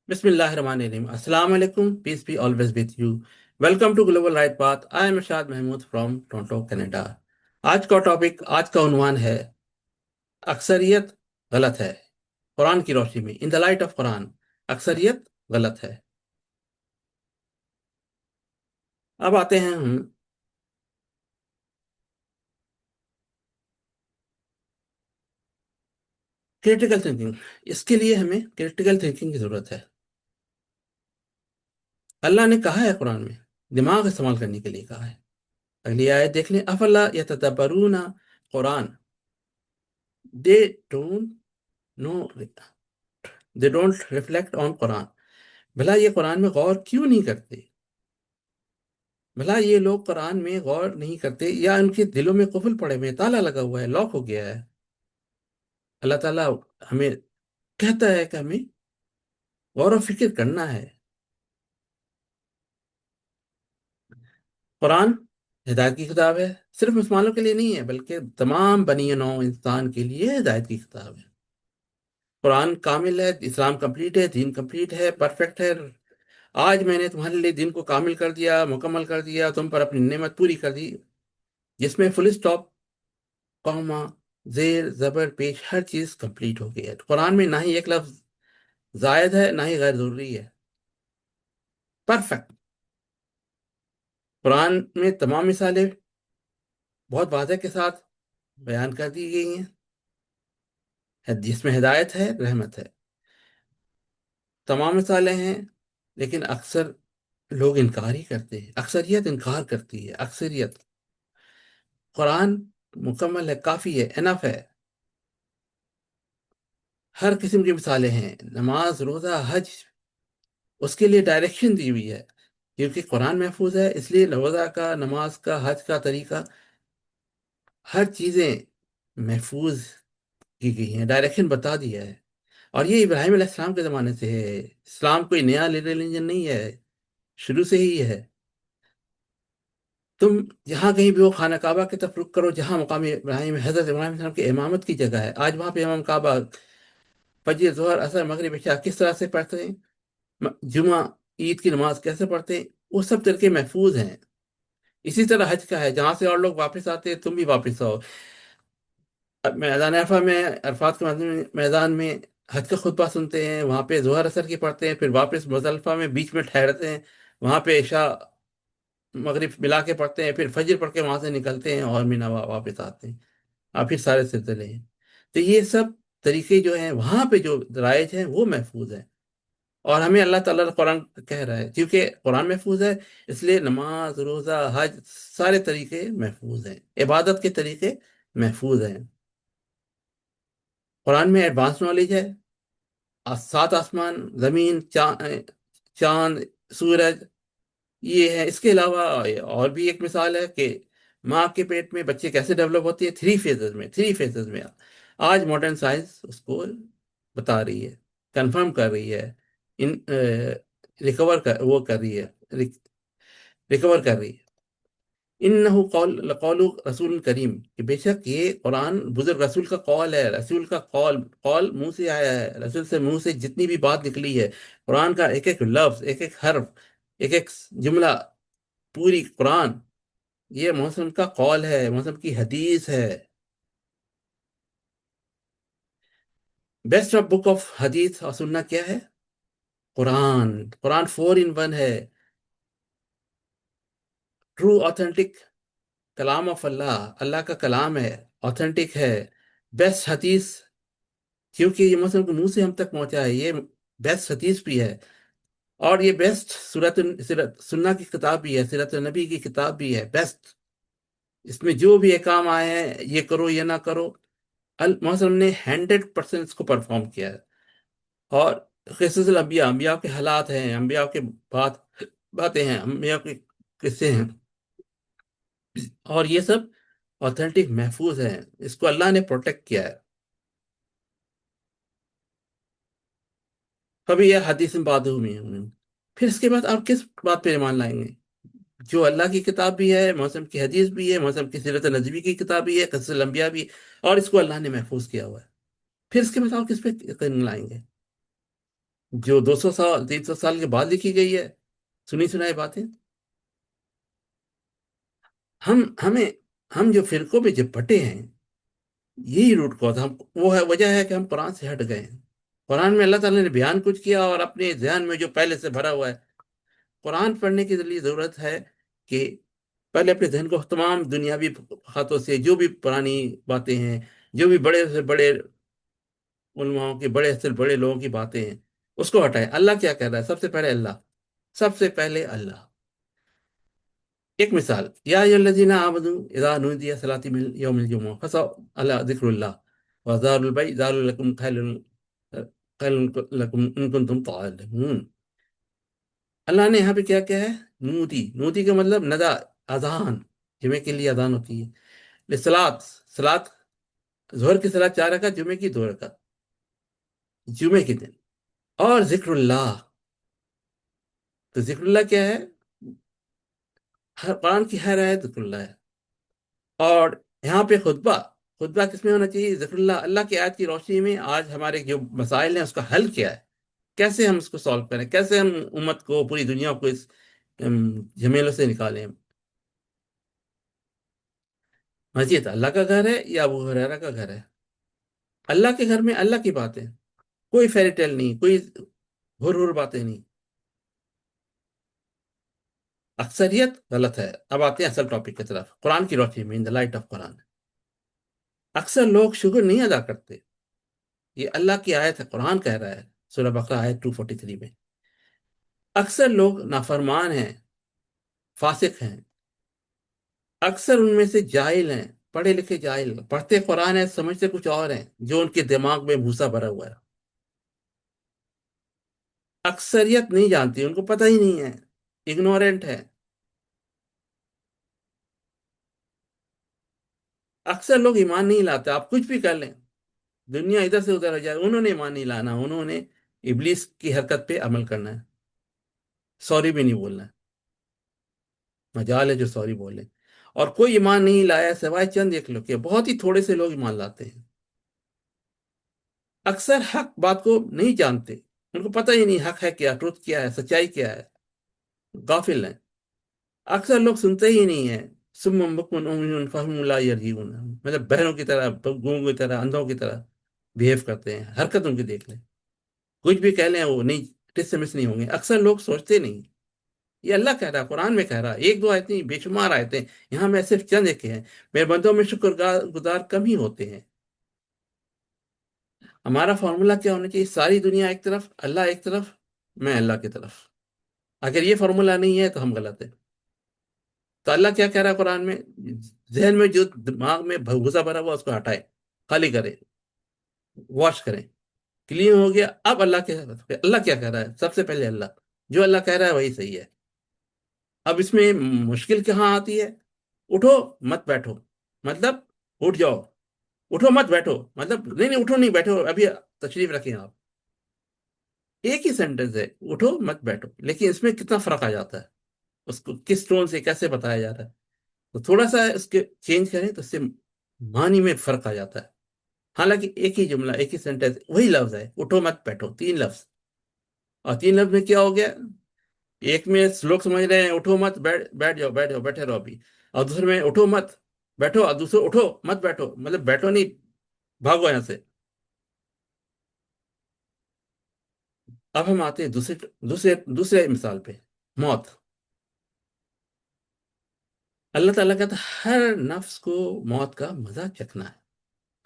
Bismillahirrahmanirrahim. Assalamu alaikum. Peace be always with you. Welcome to Global Right Path. I am Irshad Mahmood from Toronto, Canada. आज का उन्वान है अक्सरियत गलत है कुरान की रोशनी में। In the light of Quran अक्सरियत गलत है। अब आते हैं हम क्रिटिकल थिंकिंग। इसके लिए हमें क्रिटिकल थिंकिंग की जरूरत है। अल्लाह ने कहा है कुरान में, दिमाग इस्तेमाल करने के लिए कहा है। अगली आयत देख लें, अफला यतदब्बरूना कुरान, they don't know, they don't reflect on Quran. भला ये कुरान में गौर क्यों नहीं करते? भला ये लोग कुरान में गौर नहीं करते या उनके दिलों में कुफल पड़े हुए हैं, ताला लगा हुआ है, लॉक हो गया है? अल्लाह ताला हमें कहता है कि हमें गौर और फिक्र करना है। कुरान हिदायत की किताब है, सिर्फ मुसलमानों के लिए नहीं है बल्कि तमाम बनी नौ इंसान के लिए हिदायत की किताब है। कुरान कामिल है, इस्लाम कंप्लीट है, दीन कंप्लीट है, परफेक्ट है। आज मैंने तुम्हारे लिए दिन को कामिल कर दिया, मुकम्मल कर दिया, तुम पर अपनी नेमत पूरी कर दी, जिसमें फुल स्टॉप, कॉमा, जेर, जबर, पेश, हर चीज कंप्लीट हो गई है। कुरान में ना ही एक लफ्ज जायद है ना ही गैर जरूरी है। परफेक्ट। कुरान में तमाम मिसालें बहुत वादे के साथ बयान कर दी गई हैं, जिसमें हिदायत है, रहमत है। तमाम मिसालें हैं, लेकिन अक्सर लोग इनकार ही करते हैं। अक्सरियत इनकार करती है, अक्सरियत। कुरान मुकम्मल है, काफी है, एनफ है। हर किस्म की मिसालें हैं, नमाज, रोजा, हज, उसके लिए डायरेक्शन दी हुई है। क्योंकि कुरान महफूज है, इसलिए रोजा का, नमाज का, हज का तरीका, हर चीजें महफूज की गई हैं, डायरेक्शन बता दिया है। और ये इब्राहिम अलैहिस्सलाम के ज़माने से है। इस्लाम कोई नया रिलीजन नहीं है, शुरू से ही है। तुम जहाँ कहीं भी हो, खाना काबा की तरफ रुख करो, जहाँ मकाम इब्राहिम, हज़रत इब्राहिम अलैहिस्सलाम की इमामत की जगह है। आज वहाँ पे इमाम काबा फजर, ज़ोहर, असर, मगरिब, इशा किस तरह से पढ़ते हैं, जुमा, ईद की नमाज कैसे पढ़ते हैं, वो सब तरीके महफूज हैं। इसी तरह हज का है, जहाँ से और लोग वापस आते हैं, तुम भी वापस आओ। अब मैदान अरफा में, अरफात के मैदान में हज का खुतबा सुनते हैं, वहाँ पे जोहर असर की पढ़ते हैं, फिर वापस मुजल्फा में बीच में ठहरते हैं, वहाँ पे इशा मगरिब मिला के पढ़ते हैं, फिर फजर पढ़ के वहाँ से निकलते हैं और मीना वापस आते हैं। और फिर सारे सिलसिले हैं। तो ये सब तरीके जो हैं, वहाँ पे जो राइज हैं वो महफूज है। और हमें अल्लाह ताला कुरान कह रहा है, क्योंकि कुरान महफूज है, इसलिए नमाज, रोज़ा, हज, सारे तरीके महफूज हैं, इबादत के तरीके महफूज हैं। कुरान में एडवांस नॉलेज है। सात आसमान, जमीन, चांद, सूरज, ये है। इसके अलावा और भी एक मिसाल है कि माँ के पेट में बच्चे कैसे डेवलप होते हैं, थ्री फेजेस में आज मॉडर्न साइंस उसको बता रही है, कंफर्म कर रही है, इन रिकवर कर वो कर रही है, रिकवर कर रही है। इन्नहु कौल रसूल करीम, कि बेशक ये कुरान बुजुर्ग रसूल का कौल है। रसूल का कौल, कौल मुंह से आया है, रसूल से मुंह से जितनी भी बात निकली है, कुरान का एक एक लफ्ज, एक एक हर्फ, एक एक जुमला, पूरी कुरान, ये मौसम का कौल है, मौसम की हदीस है। बेस्ट ऑफ बुक ऑफ हदीस और सुन्ना क्या है? कुरान। कुरान 4 in 1 है, ट्रू ऑथेंटिक कलाम ऑफ अल्लाह, अल्लाह का कलाम है, ऑथेंटिक है। बेस्ट हदीस, क्योंकि ये मौसम के मुंह से हम तक पहुंचा है, ये बेस्ट हदीस भी है। और ये बेस्ट सीरत सुन्ना की किताब भी है, सीरत नबी की किताब भी है, बेस्ट। इसमें जो भी काम आए हैं, ये करो ये ना करो, अल मौसम ने 100% इसको परफॉर्म किया है। और क़िससुल अंबिया, अंबिया के हालात हैं, अंबिया के बात बातें हैं, अंबिया के किस्से हैं, और ये सब ऑथेंटिक महफूज हैं। इसको अल्लाह ने प्रोटेक्ट किया है। कभी यह हदीस में बात हुई है। फिर इसके बाद आप किस बात पे ईमान लाएंगे? जो अल्लाह की किताब भी है, मौसम की हदीस भी है, मौसम की सीरत नबी की किताब भी है, क़िससुल अंबिया भी, और इसको अल्लाह ने महफूज किया हुआ है। फिर इसके बाद आप किस पे यकीन लाएंगे? جو 200 साल 300 साल के बाद लिखी गई है, सुनी सुनाई बातें। हमें हम जो फिरकों पे जब बटे हैं, यही रूट कॉज हम, वो है, वजह है कि हम कुरान से हट गए हैं। कुरान में अल्लाह ताला ने बयान कुछ किया और अपने ध्यान में जो पहले से भरा हुआ है। कुरान पढ़ने के लिए ज़रूरत है कि पहले अपने जहन को तमाम दुनियावी बातों से, जो भी पुरानी बातें हैं, जो भी बड़े से बड़े उलमाओं की, बड़े से बड़े लोगों की बातें हैं, उसको हटाएं। अल्लाह क्या कह रहा है? सबसे पहले अल्लाह, सबसे पहले अल्लाह। एक मिसाल, या अय्युहल्लज़ीना आमनू इज़ा नूदिया सलाती मिन यौमिल जुमुअह फसअव अला ज़िक्रिल्लाह व ज़ारुल बैअ ज़ालिकुम लकुम खैरुल लकुम इन कुंतुम तालिमून। अल्लाह ने यहाँ पे क्या क्या है? नूदी, नूदी का मतलब नदा, अजान, जुमे के लिए अजान होती है। सलात, सलात, जोहर की सलात 4 रकात, जुमे की 2 रकात, जुमे के दिन। और जिक्रुल्लाह, तो जिक्रुल्लाह क्या है? हर कुरान की हर आयत जिक्रुल्लाह है। और यहाँ पे खुतबा, खुतबा किसमें होना चाहिए? जिक्रुल्लाह। अल्लाह की आयत की रोशनी में आज हमारे जो मसाइल हैं उसका हल क्या है, कैसे हम उसको सॉल्व करें, कैसे हम उम्मत को, पूरी दुनिया को इस झमेलों से निकालें। मस्जिद अल्लाह का घर है या अबू हुरैरा का घर है? अल्लाह के घर में अल्लाह की बातें, कोई फेरी टेल नहीं, कोई हुर हुर बातें नहीं। अक्सरियत गलत है। अब आते हैं असल टॉपिक की तरफ, कुरान की रोशनी में, in the light of Quran. अक्सर लोग शुक्र नहीं अदा करते। ये अल्लाह की आयत है, कुरान कह रहा है, सूरह बकरा आयत 243 में। अक्सर लोग नाफरमान हैं, फासिक हैं। अक्सर उनमें से जाहिल हैं, पढ़े लिखे जाहिल, पढ़ते कुरान है, समझते कुछ और हैं, जो उनके दिमाग में भूसा भरा हुआ है। अक्सरियत नहीं जानती, उनको पता ही नहीं है, इग्नोरेंट है। अक्सर लोग ईमान नहीं लाते, आप कुछ भी कर लें, दुनिया इधर से उधर हो जाए, उन्होंने ईमान नहीं लाना, उन्होंने इब्लीस की हरकत पे अमल करना है। सॉरी भी नहीं बोलना है, मजाल है जो सॉरी बोले। और कोई ईमान नहीं लाया सिवाय चंद एक लोग के, बहुत ही थोड़े से लोग ईमान लाते हैं। अक्सर हक बात को नहीं जानते, उनको पता ही नहीं हक है क्या, ट्रुथ क्या है, सच्चाई क्या है, गाफिल हैं। अक्सर लोग सुनते ही नहीं है, सुम्मुम बुक्मुन उम्युन फहुम ला यरजीऊन, मतलब बहरों की तरह, गूंगों की तरह, अंधों की तरह बिहेव करते हैं। हरकत उनकी देख लें, कुछ भी कह लें वो नहीं, टिस से मिस नहीं होंगे। अक्सर लोग सोचते नहीं। ये अल्लाह कह रहा है, कुरान में कह रहा है, एक दो आयतें नहीं, बेशुमार आयतें। यहाँ मैं सिर्फ चंद एक हैं। मेरे बंदों में शुक्र गुजार कम ही होते हैं। हमारा फॉर्मूला क्या होना चाहिए? सारी दुनिया एक तरफ, अल्लाह एक तरफ, मैं अल्लाह की तरफ। अगर ये फॉर्मूला नहीं है तो हम गलत है। तो अल्लाह क्या कह रहा है कुरान में? जहन में जो दिमाग में भूसा भरा हुआ उसको हटाए, खाली करें, वॉश करें, क्लीन हो गया। अब अल्लाह क्या कह रहा है? सबसे पहले अल्लाह, जो अल्लाह कह रहा है वही सही है। अब इसमें मुश्किल कहाँ आती है? उठो मत बैठो, मतलब उठ जाओ। उठो मत बैठो, मतलब नहीं नहीं, उठो नहीं बैठो अभी, तशरीफ रखें आप। एक ही सेंटेंस है, उठो मत बैठो, लेकिन इसमें कितना फर्क आ जाता है, उसको किस टोन से कैसे बताया जा रहा है। तो थोड़ा सा इसके चेंज करें तो इससे मानी में फर्क आ जाता है। हालांकि एक ही जुमला, एक ही सेंटेंस, वही लफ्ज है, उठो मत बैठो, 3 लफ्ज। और 3 लफ्ज में क्या हो गया? एक में लोग समझ रहे हैं उठो मत, बैठ बैठ जाओ, बैठ जाओ, बैठे रहो अभी। और दूसरे में उठो मत बैठो, और दूसरे उठो मत बैठो, मतलब बैठो नहीं, भागो यहां से। अब हम आते हैं दूसरे दूसरे दूसरे मिसाल पे, मौत। अल्लाह ताला कहता है हर नफ्स को मौत का मजा चखना है।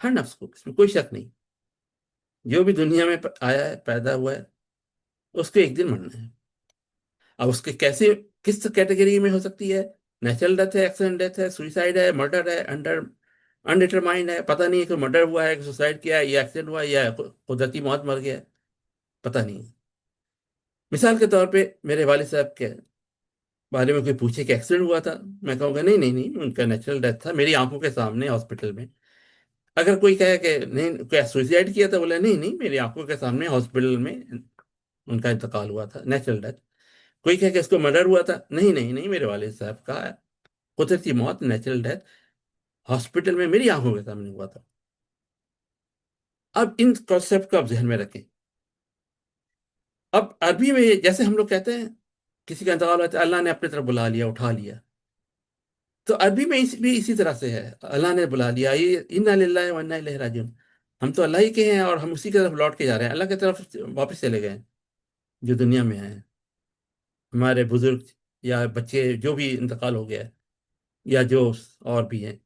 हर नफ्स को, इसमें कोई शक नहीं। जो भी दुनिया में आया है, पैदा हुआ है, उसको एक दिन मरना है। अब उसके कैसे, किस कैटेगरी में हो सकती है? नेचुरल डेथ है, एक्सीडेंट डेथ है, सुइसाइड है, मर्डर है, अंडर अनडिटरमाइंड है, पता नहीं है कि मर्डर हुआ है कि सुसाइड किया है या एक्सीडेंट हुआ है या कुदरती मौत मर गया है, पता नहीं। मिसाल के तौर पे मेरे वालिद साहब के बारे में कोई पूछे कि एक्सीडेंट हुआ था, मैं कहूँगा नहीं नहीं नहीं, उनका नेचुरल डेथ था, मेरी आंखों के सामने हॉस्पिटल में। अगर कोई कहे कि नहीं क्या सुसाइड किया था, बोले नहीं नहीं, मेरी आंखों के सामने हॉस्पिटल में उनका इंतकाल हुआ था, नेचुरल डेथ। कोई कहे कि इसको मर्डर हुआ था, नहीं नहीं नहीं, मेरे वालिद साहब का कुदरती मौत, नेचुरल डेथ, हॉस्पिटल में मेरी आंखों के सामने हुआ था। अब इन कॉन्सेप्ट को आप जहन में रखें। اب عربی میں جیسے ہم لوگ کہتے ہیں کسی کا انتقال ہوتا ہے اللہ نے اپنی طرف بلا لیا، اٹھا لیا، تو عربی میں بھی اسی طرح سے ہے، اللہ نے بلا لیا، یہ انا للہ و انا الیہ راجعون، ہم تو اللہ ہی کے ہیں اور ہم اسی کی طرف لوٹ کے جا رہے ہیں، اللہ کی طرف واپس چلے گئے ہیں جو دنیا میں ہیں، ہمارے بزرگ یا بچے جو بھی انتقال ہو گیا ہے، یا جو اور بھی ہیں،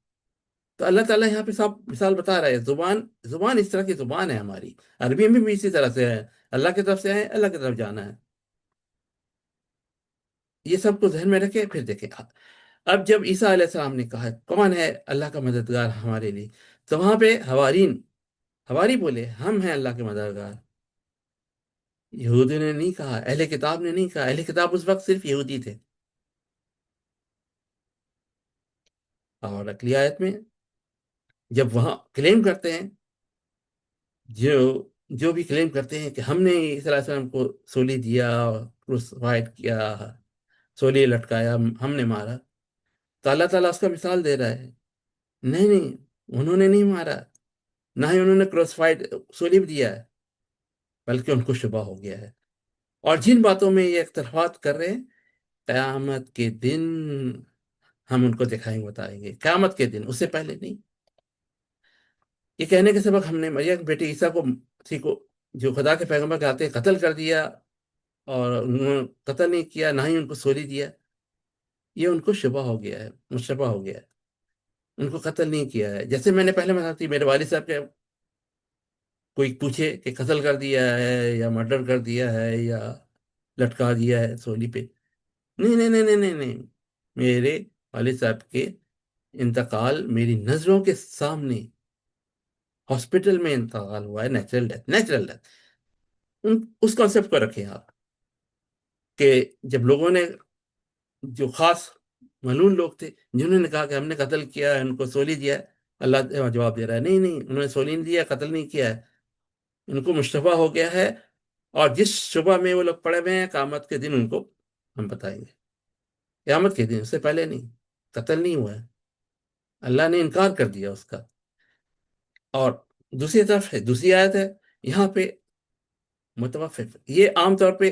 تو اللہ تعالیٰ یہاں پہ صاحب مثال بتا رہا ہے، زبان زبان اس طرح کی زبان ہے ہماری، عربی میں بھی اسی طرح سے ہے، اللہ کی طرف سے ہے، اللہ کی طرف جانا ہے، یہ سب کو ذہن میں رکھے پھر دیکھیں۔ اب جب عیسیٰ علیہ السلام نے کہا کون ہے اللہ کا مددگار ہمارے لیے، تو وہاں پہ حواری بولے ہم ہیں اللہ کے مددگار، یہودی نے نہیں کہا، اہل کتاب نے نہیں کہا، اہل کتاب اس وقت صرف یہودی تھے۔ اور اگلی آیت میں جب وہاں کلیم کرتے ہیں، جو جو بھی کلیم کرتے ہیں کہ ہم نے عیسیٰ علیہ السلام کو سولی دیا، کروسفائڈ کیا، سولی لٹکایا، ہم نے مارا، تو اللہ تعالیٰ اس کا مثال دے رہا ہے، نہیں نہیں، انہوں نے نہیں مارا، نہ ہی انہوں نے کروسفائڈ سولی دیا ہے، بلکہ ان کو شبہ ہو گیا ہے، اور جن باتوں میں یہ اختلافات کر رہے ہیں، قیامت کے دن ہم ان کو دکھائیں گے، بتائیں گے، قیامت کے دن، اس سے پہلے نہیں۔ یہ کہنے کے سبق ہم نے مریم بیٹی عیسیٰ کو، اسی کو جو خدا کے پیغمبر کہتے ہیں، قتل کر دیا، اور انہوں نے قتل نہیں کیا، نہ ہی ان کو سولی دیا، یہ ان کو شبہ ہو گیا ہے، مشبہ ہو گیا ہے، ان کو قتل نہیں کیا ہے، جیسے میں نے پہلے بتایا تھی، میرے والد صاحب کے کوئی پوچھے کہ قتل کر دیا ہے یا مرڈر کر دیا ہے یا لٹکا دیا ہے سولی پہ، نہیں نہیں نہیں نہیں نہیں نہیں، میرے والد صاحب کے انتقال میری نظروں کے سامنے ہاسپٹل میں انتقال ہوا ہے، نیچرل ڈیتھ، نیچرل ڈیتھ، اس کانسیپٹ کو رکھیں آپ، کہ جب لوگوں نے، جو خاص معلوم لوگ تھے جنہوں نے کہا کہ ہم نے قتل کیا ہے، ان کو سولی دیا ہے، اللہ جواب دے رہا ہے نہیں نہیں، انہوں نے سولی نہیں دیا، قتل نہیں کیا ہے، ان کو مشتبہ ہو گیا ہے، اور جس شبہ میں وہ لوگ پڑے ہوئے ہیں، قیامت کے دن ان کو ہم بتائیں گے، قیامت کے دن، اس سے پہلے نہیں، قتل نہیں ہوا ہے، اللہ نے انکار کر دیا اس کا۔ اور دوسری طرف ہے، دوسری آیت ہے یہاں پہ متوفف، یہ عام طور پہ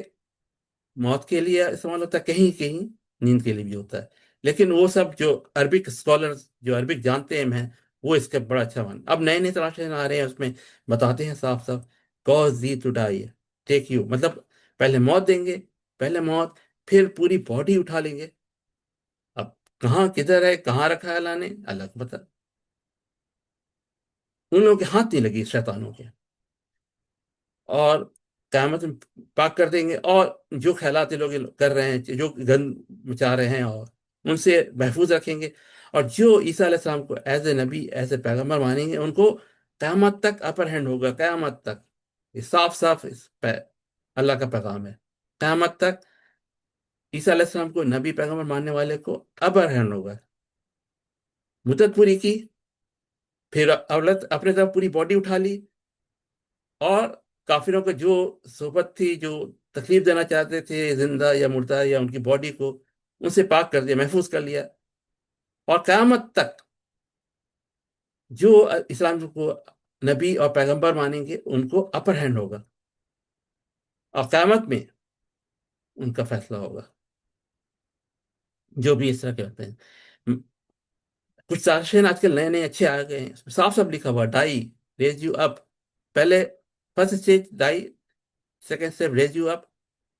موت کے لیے استعمال ہوتا ہے، کہیں کہیں نیند کے لیے بھی ہوتا ہے، لیکن وہ سب جو عربک اسکالرز جو عربک جانتے ہیں وہ اس کا بڑا اچھا مان، اب نئے نئے تراشے آ رہے ہیں، اس میں بتاتے ہیں صاف صاف، cause thee to die, take you, مطلب پہلے موت دیں گے، پہلے موت، پھر پوری باڈی اٹھا لیں گے، اب کہاں کدھر ہے، کہاں رکھا ہے اللہ نے، اللہ کو پتہ، ان لوگوں کے ہاتھ نہیں لگی شیطانوں کے، اور قیامت میں پاک کر دیں گے، اور جو خیالات یہ لوگ کر رہے ہیں، جو گند مچا رہے ہیں، اور ان سے محفوظ رکھیں گے، اور جو عیسیٰ علیہ السلام کو ایز اے نبی، ایز اے پیغمبر مانیں گے، ان کو قیامت تک اپر ہینڈ ہوگا، قیامت تک، یہ صاف صاف اس پہ اللہ کا پیغام ہے، قیامت تک عیسیٰ علیہ السلام کو نبی پیغمبر ماننے والے کو اپر ہینڈ ہوگا، مدت پوری کی، پھر اولت اپنے طرف پوری باڈی اٹھا لی، اور کافروں کو جو صحبت تھی، جو تکلیف دینا چاہتے تھے زندہ یا مردہ یا ان کی باڈی کو، ان سے پاک کر دیا، محفوظ کر لیا، اور قیامت تک جو اسلام کو نبی اور پیغمبر مانیں گے ان کو اپر ہینڈ ہوگا، اور قیامت میں ان کا فیصلہ ہوگا، جو بھی اس طرح کے ہوتے ہیں۔ کچھ تارشین آج کل نئے نئے اچھے آ گئے ہیں، اس میں صاف صاف لکھا ہوا ڈائی، ریز یو اپ، پہلے first stage dye, second step raise you up,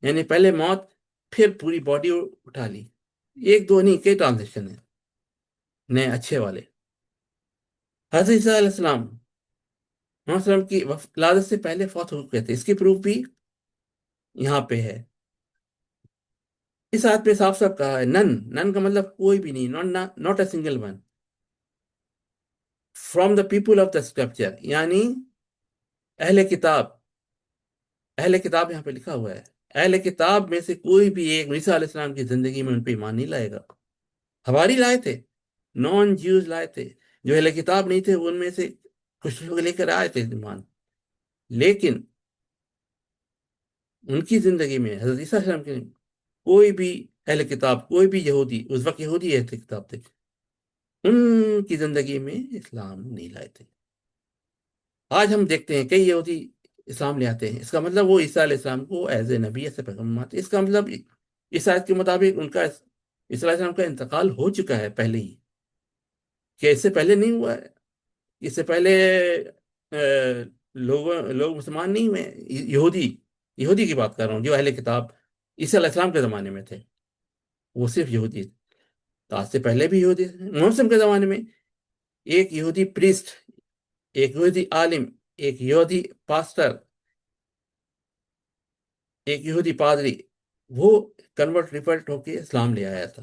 یعنی پہلے موت، پھر پوری باڈی اٹھا لی، ایک دو نہیں، کئی ٹرانزیکشن ہیں نئے اچھے والے۔ حضرت عیسیٰ علیہ السلام کی ولادت سے پہلے فوت ہو گئے تھے، اس کی پروف بھی یہاں پہ ہے، اس آیت پہ صاف صاف کہا ہے، نن، نن کا مطلب کوئی بھی نہیں، not a single one, from the people of the scripture, یعنی اہل کتاب، اہل کتاب یہاں پہ لکھا ہوا ہے، اہل کتاب میں سے کوئی بھی ایک عیسیٰ علیہ السلام کی زندگی میں ان پہ ایمان نہیں لائے گا، حواری لائے تھے، نان جیوز لائے تھے، جو اہل کتاب نہیں تھے ان میں سے کچھ لوگ لے کر آئے تھے ایمان، لیکن ان کی زندگی میں حضرت عیسیٰ علیہ السلام کے کوئی بھی اہل کتاب، کوئی بھی یہودی، اس وقت یہودی اہل کتاب تھے، ان کی زندگی میں اسلام نہیں لائے تھے۔ آج ہم دیکھتے ہیں کئی یہودی اسلام لے آتے ہیں، اس کا مطلب وہ عیسیٰ علیہ السلام کو ایز اے نبی، ایسے پیغمبر مانتے ہیں۔ اس کا مطلب اس آیت کے مطابق ان کا عیسیٰ علیہ السلام کا انتقال ہو چکا ہے پہلے ہی، کہ اس سے پہلے نہیں ہوا ہے؟ اس سے پہلے لوگ مسلمان نہیں ہوئے، یہودی کی بات کر رہا ہوں، جو اہل کتاب عیسیٰ علیہ السلام کے زمانے میں تھے، وہ صرف یہودی تھے۔ تو آج سے پہلے بھی یہودی تھے۔ محمد صلی اللہ علیہ وسلم کے زمانے میں ایک یہودی پریسٹ، ایک یہودی عالم، ایک یہودی پاسٹر، ایک یہودی پادری، وہ کنورٹ ریپلٹ ہو کے اسلام لے آیا تھا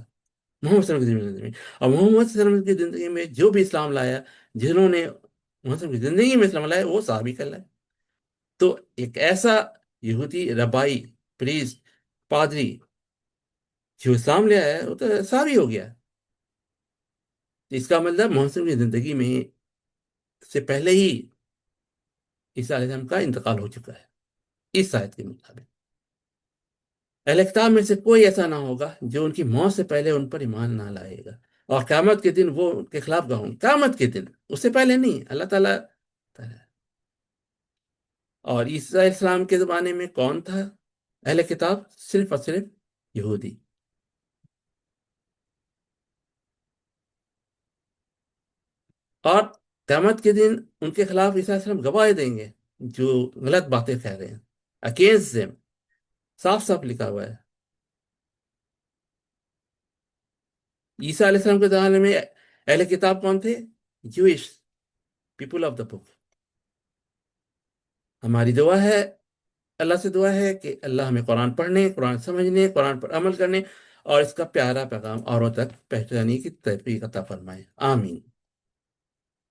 محمد صلی اللہ علیہ وسلم کی زندگی میں۔ اور محمد صلی اللہ علیہ وسلم کی زندگی میں جو بھی اسلام لایا، جنہوں نے محمد صلی اللہ علیہ وسلم کی زندگی میں اسلام لایا، وہ صحابی کہلائے۔ تو ایک ایسا یہودی ربائی، پریسٹ، پادری جو اسلام لے آیا ہے، وہ تو صحابی ہو گیا۔ اس کا مطلب محمد صلی اللہ علیہ وسلم کی زندگی میں سے پہلے ہی عیسیٰ علیہ السلام کا انتقال ہو چکا ہے، اس آیت کے مطابق۔ اہل کتاب میں سے کوئی ایسا نہ ہوگا جو ان کی موت سے پہلے ان پر ایمان نہ لائے گا، اور قیامت کے دن وہ ان کے خلاف گواہ ہوں۔ قیامت کے دن، اس سے پہلے نہیں، اللہ تعالیٰ۔ اور عیسیٰ علیہ السلام کے زمانے میں کون تھا اہل کتاب؟ صرف اور صرف یہودی۔ اور قیامت کے دن ان کے خلاف عیسیٰ علیہ السلام گواہی دیں گے، جو غلط باتیں کہہ رہے ہیں، اگینسٹ them، صاف صاف لکھا ہوا ہے۔ عیسیٰ علیہ السلام کے زمانے میں اہل کتاب کون تھے؟ جوئش پیپل آف دا بک۔ ہماری دعا ہے، اللہ سے دعا ہے کہ اللہ ہمیں قرآن پڑھنے، قرآن سمجھنے، قرآن پر عمل کرنے، اور اس کا پیارا پیغام اوروں تک پہنچانے کی توفیق عطا فرمائے، آمین۔